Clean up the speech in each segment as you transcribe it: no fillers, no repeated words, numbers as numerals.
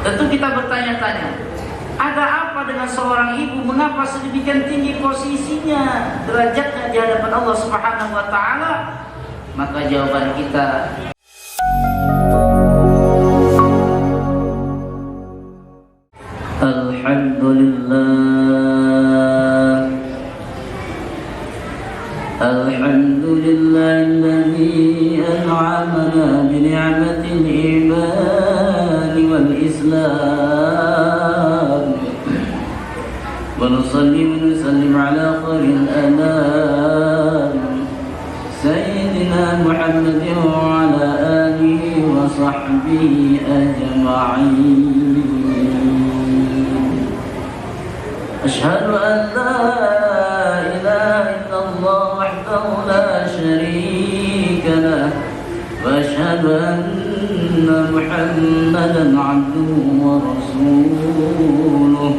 Tentu kita bertanya-tanya, ada apa dengan seorang ibu? Mengapa sedemikian tinggi posisinya, derajatnya di hadapan Allah Subhanahu wa taala? Maka jawaban kita, Alhamdulillah. Alhamdulillahilladzi an'amana bi ni'matil iman wal islam. Wa nusalli wa nusallim ala khairil anam sayyidina Muhammadin wa ala alihi wa sahbihi ajma'in. Asyhadu an la ilaha illallah wahdahu la syarika lah wa asyhadu anna Muhammadan abduhu wa rasuluh.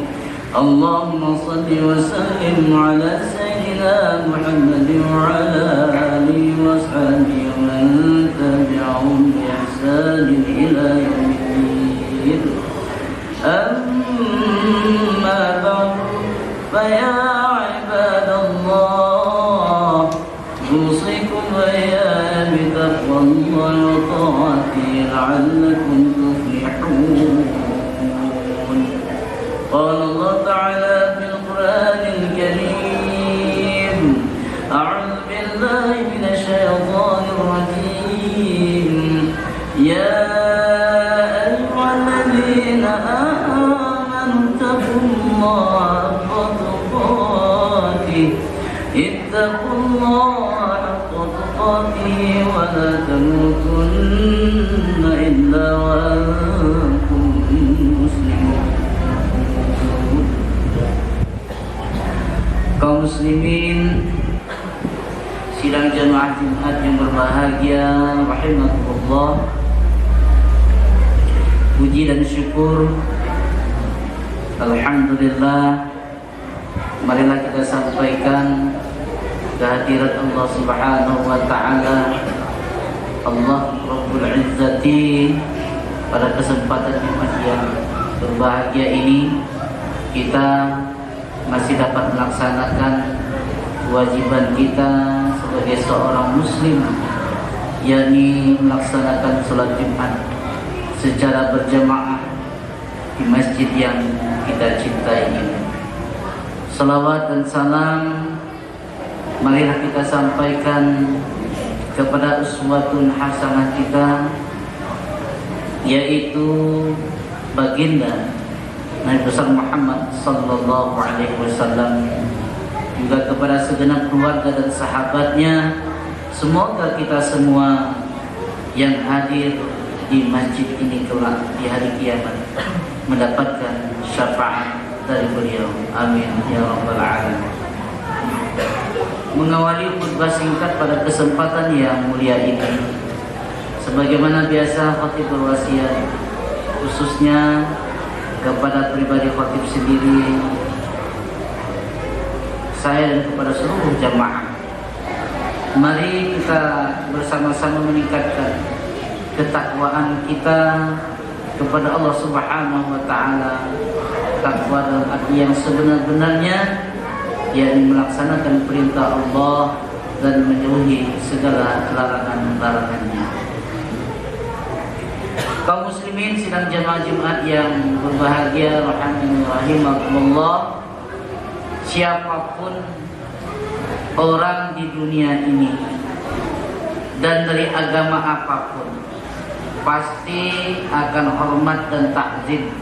Allahumma salli wa sallim ala sayyidina Muhammadin wa ala alihi wa sahbihi wa man tabi'ahum bi ihsanin ila yaumiddin. Amma ba'du, faya ibadallah, usikum wa iyaya bitaqwallahi wa ta'atihi la'allakum tuflihun. Qala Allah ta'ala fil Qur'anil Karim, a'udzu billahi minasy syaithanir rajim. Ya ayyuhalladzina amanu taqullaha haqqa tuqatih, ittaqullaha haqqa tuqatih wa la tamutunna illa wa antum muslimun. Kaum muslimin, sidang jemaah Jumat yang berbahagia rahimakumullah, puji dan syukur alhamdulillah marilah kita sampaikan kehadirat Allah Subhanahu wa taala, Allah Rabbul Izzati. Pada kesempatan Jumat yang berbahagia ini, kita masih dapat melaksanakan kewajiban kita sebagai seorang muslim, yakni melaksanakan sholat Jumat secara berjamaah di masjid yang kita cintai ini. Salawat dan salam marilah kita sampaikan kepada uswatun hasanah kita, yaitu baginda Nabi besar Muhammad sallallahu alaihi wasallam, juga kepada segenap keluarga dan sahabatnya. Semoga kita semua yang hadir di masjid ini kelak di hari kiamat mendapatkan syafaat dari beliau. Amin ya rabbal alamin. Mengawali khutbah singkat pada kesempatan yang mulia ini, sebagaimana biasa khatib berwasiat khususnya kepada pribadi khatib sendiri, saya dan kepada seluruh jamaah, mari kita bersama-sama meningkatkan ketakwaan kita kepada Allah Subhanahu wa taala. Takwa dalam arti yang sebenar-benarnya, yakni melaksanakan perintah Allah dan menjauhi segala larangan-larangannya. Kaum muslimin sidang jamaah Jumat yang berbahagia rahimakumullah, siapapun orang di dunia ini dan dari agama apapun pasti akan hormat dan takzim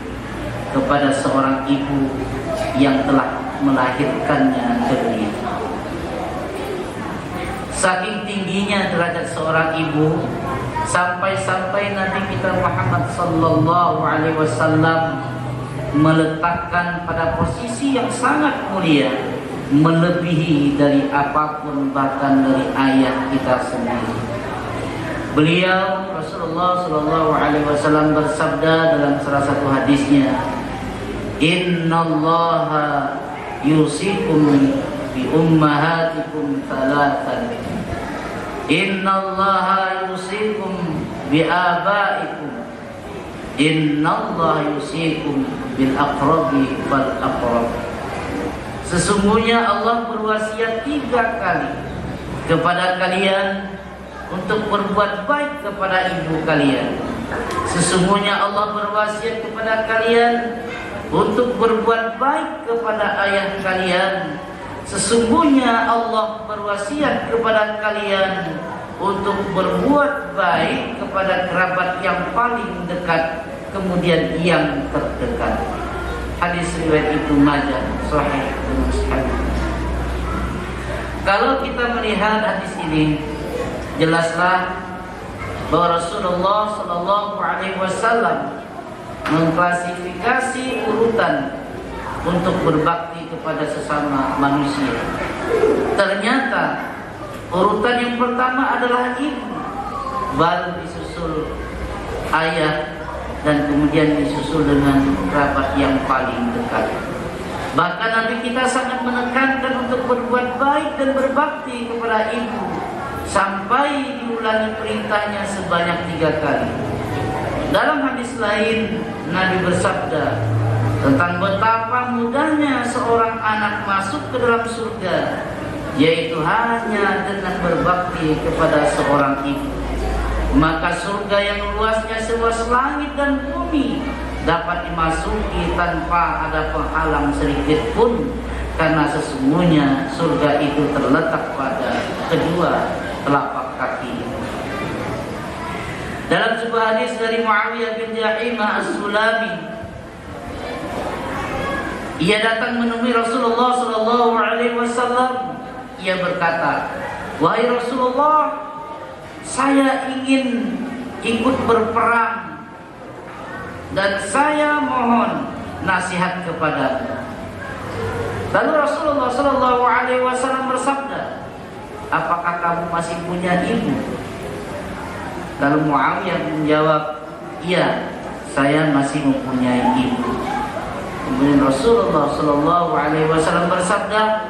kepada seorang ibu yang telah melahirkannya ke dunia. Saking tingginya derajat seorang ibu, sampai-sampai Nabi kita Muhammad sallallahu alaihi wasallam meletakkan pada posisi yang sangat mulia, melebihi dari apapun, bahkan dari ayah kita sendiri. Beliau Rasulullah sallallahu alaihi wasallam bersabda dalam salah satu hadisnya, "Innallaha yusikum bi ummahatikum thalathan. Innallaha yusikum bi abaikum. Innallaha yusikum bil aqrabi fal aqrab. Sesungguhnya Allah berwasiat 3 kali kepada kalian untuk berbuat baik kepada ibu kalian. Sesungguhnya Allah berwasiat kepada kalian untuk berbuat baik kepada ayah kalian. Sesungguhnya Allah berwasiat kepada kalian untuk berbuat baik kepada kerabat yang paling dekat, kemudian yang terdekat. Hadis riwayat Ibnu Majah, sahih dan sahih. Kalau kita melihat hadis ini, jelaslah bahwa Rasulullah Shallallahu Alaihi Wasallam mengklasifikasi urutan untuk berbakti kepada sesama manusia. Ternyata urutan yang pertama adalah ibu, baru disusul ayah, dan kemudian disusul dengan kerabat yang paling dekat. Bahkan Nabi kita sangat menekankan untuk berbuat baik dan berbakti kepada ibu, sampai diulangi perintahnya sebanyak 3 kali. Dalam hadis lain Nabi bersabda tentang betapa mudahnya seorang anak masuk ke dalam surga, yaitu hanya dengan berbakti kepada seorang ibu. Maka surga yang luasnya seluas langit dan bumi dapat dimasuki tanpa ada penghalang sedikit pun, karena sesungguhnya surga itu terletak pada kedua telapak kaki. Dalam sebuah hadis dari Muawiyah bin Jahimah As-Sulami, ia datang menemui Rasulullah Sallallahu Alaihi Wasallam. Ia berkata, "Wahai Rasulullah, saya ingin ikut berperang dan saya mohon nasihat kepadamu." Lalu Rasulullah Sallallahu Alaihi Wasallam bersabda, "Apakah kamu masih punya ibu?" Lalu Muawiyah menjawab, "Iya, saya masih mempunyai ibu." Kemudian Rasulullah Sallallahu Alaihi Wasallam bersabda,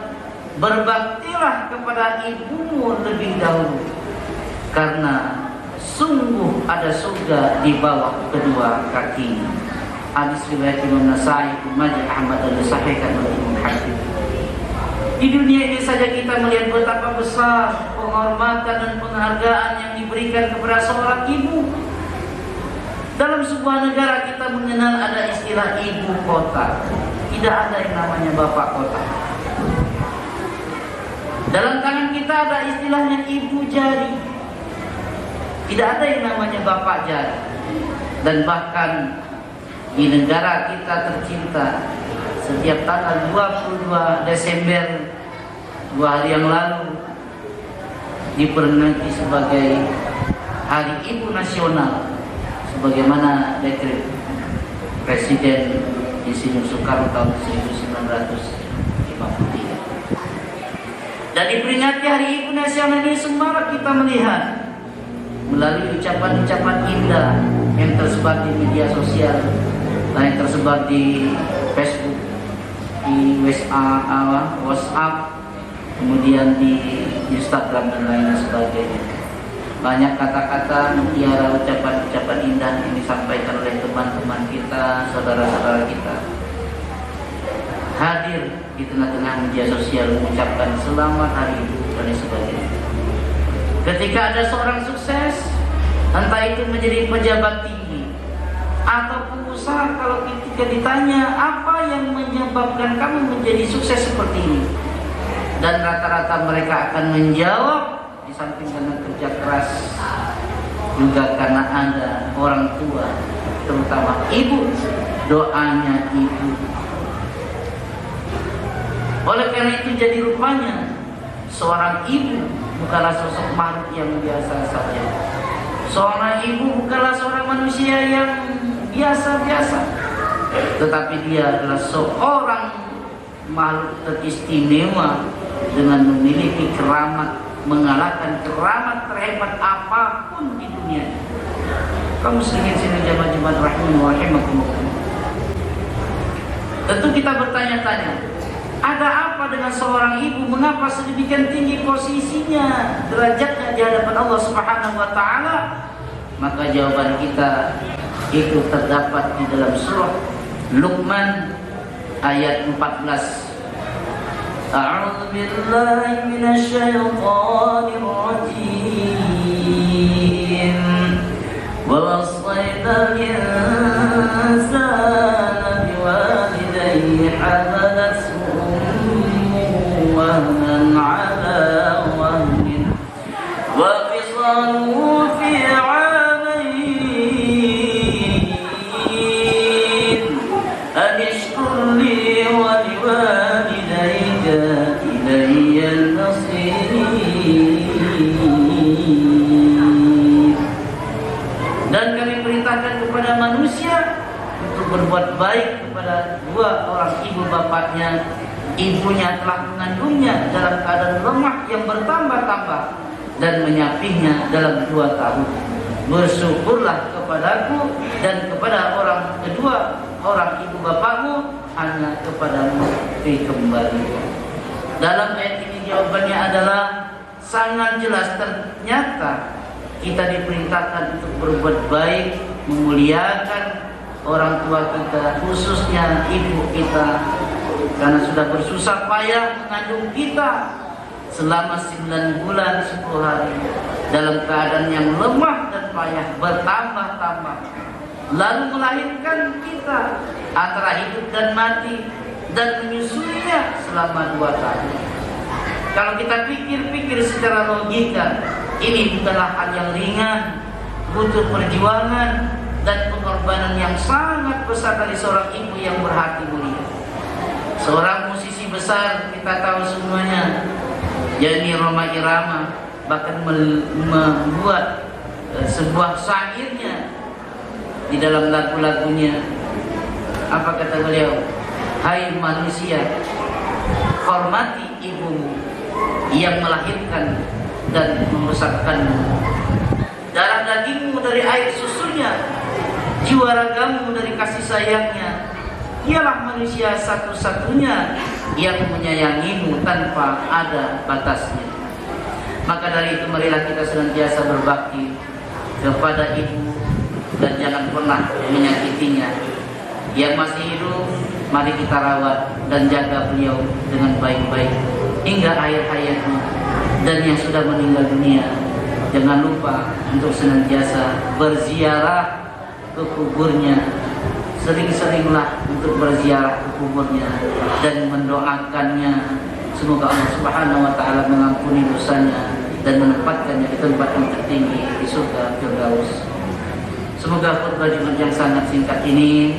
"Berbaktilah kepada ibumu lebih dahulu, karena sungguh ada surga di bawah kedua kaki." Hadis riwayat Imam Nasai, Ibnu Majah, Ahmad, dan disahihkan oleh Imam Hakim. Di dunia ini saja kita melihat betapa besar penghormatan dan penghargaan yang diberikan kepada seorang ibu. Dalam sebuah negara kita mengenal ada istilah ibu kota. Tidak ada yang namanya bapak kota. Dalam tangan kita ada istilahnya ibu jari. Tidak ada yang namanya bapak jari. Dan bahkan di negara kita tercinta, setiap tanggal 22 Desember 2 hari yang lalu diperingati sebagai Hari Ibu Nasional, sebagaimana dekret Presiden Insinyur Soekarno tahun 1953. Dan diperingati Hari Ibu Nasional ini semua kita melihat melalui ucapan-ucapan indah yang tersebar di media sosial, yang tersebar di Facebook, di WhatsApp, kemudian di Instagram dan lain sebagainya. Banyak kata-kata mutiara, ucapan-ucapan indah yang disampaikan oleh teman-teman kita, saudara-saudara kita, hadir di tengah-tengah media sosial mengucapkan selamat Hari Ibu dan sebagainya. Ketika ada seorang sukses, entah itu menjadi pejabat tinggi atau pengusaha, kalau ketika ditanya apa yang menyebabkan kamu menjadi sukses seperti ini, dan rata-rata mereka akan menjawab, di samping karena kerja keras, juga karena ada orang tua, terutama ibu, doanya ibu. Oleh karena itu jadi rupanya seorang ibu bukanlah sosok makhluk yang biasa saja. Seorang ibu bukanlah seorang manusia yang biasa-biasa, tetapi dia adalah seorang makhluk teristimewa dengan memiliki keramat, mengalahkan keramat terhebat apapun di dunia. Kaum muslimin sini jamaah rahimakumullah. Tentu kita bertanya-tanya, ada apa dengan seorang ibu? Mengapa sedemikian tinggi posisinya, derajatnya di hadapan Allah Subhanahu wa taala? Maka jawaban kita itu terdapat di dalam surah Luqman ayat 14. A'udzu billahi minasy syaithanir rajim. Wa wassayna al-insana biwalidayhi hamalathu ummuhu wahnan 'ala wahnin wa fisaluhu fi 'amayn an ishkur li wa liwalidayka ilayyal masir. Dan kami perintahkan kepada manusia untuk berbuat baik kepada dua orang ibu bapaknya. Ibunya telah mengandungnya dalam keadaan lemah yang bertambah-tambah dan menyapihnya dalam 2 tahun. Bersyukurlah kepadaku dan kepada kedua orang ibu bapakmu, hanya kepadamu kembali. Dalam ayat ini jawabannya adalah sangat jelas. Ternyata kita diperintahkan untuk berbuat baik, memuliakan orang tua kita, khususnya ibu kita, karena sudah bersusah payah mengandung kita selama 9 bulan 10 hari dalam keadaan yang lemah dan payah bertambah-tambah, lalu melahirkan kita antara hidup dan mati dan menyusuinya selama 2 tahun. Kalau kita pikir-pikir secara logika, ini bukanlah hal yang ringan, butuh perjuangan dan pengorbanan yang sangat besar dari seorang ibu yang berhati mulia. Seorang musisi besar, kita tahu semuanya, yakni Rhoma Irama, bahkan membuat sebuah syairnya di dalam lagu-lagunya. Apa kata beliau? Hai manusia, hormati ibumu yang melahirkan dan membesarkanmu. Darah dagingmu dari air susunya, jiwa ragamu dari kasih sayangnya. Dialah manusia satu-satunya yang menyayangimu tanpa ada batasnya. Maka dari itu marilah kita senantiasa berbakti kepada ibu dan jangan pernah menyakitinya. Yang masih hidup, mari kita rawat dan jaga beliau dengan baik-baik hingga akhir hayatnya. Dan yang sudah meninggal dunia, jangan lupa untuk senantiasa berziarah ke kuburnya. Sering-seringlah untuk berziarah ke kuburnya dan mendoakannya. Semoga Allah Subhanahu wa taala mengampuni dosanya dan menempatkannya di tempat yang tertinggi di surga Firdaus. Semoga khutbah Jumat yang sangat singkat ini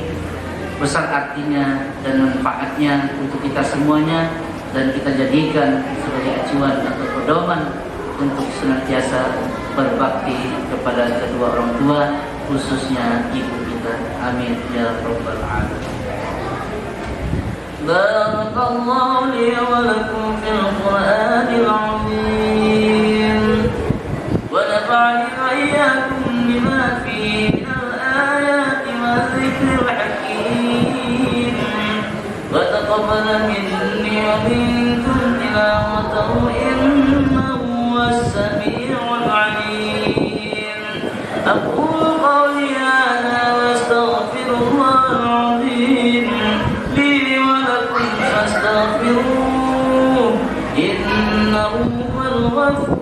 besar artinya dan manfaatnya untuk kita semuanya, dan kita jadikan sebagai acuan atau pedoman untuk senantiasa berbakti kepada kedua orang tua, khususnya ibu kita. Amin ya rabbal alamin. Barakallahu li wa lakum fil Qur'anil 'azim wa nafa'ani wa iyyakum bima fihi minal ayati wa dzikril hakim wa taqabbal minni wa minkum tilawatahu innahu was-sami'ul 'alim. Aqulu qawli hadha wa astaghfirullahal 'azim li wa lakum fastaghfiruhu innahu huwal ghafur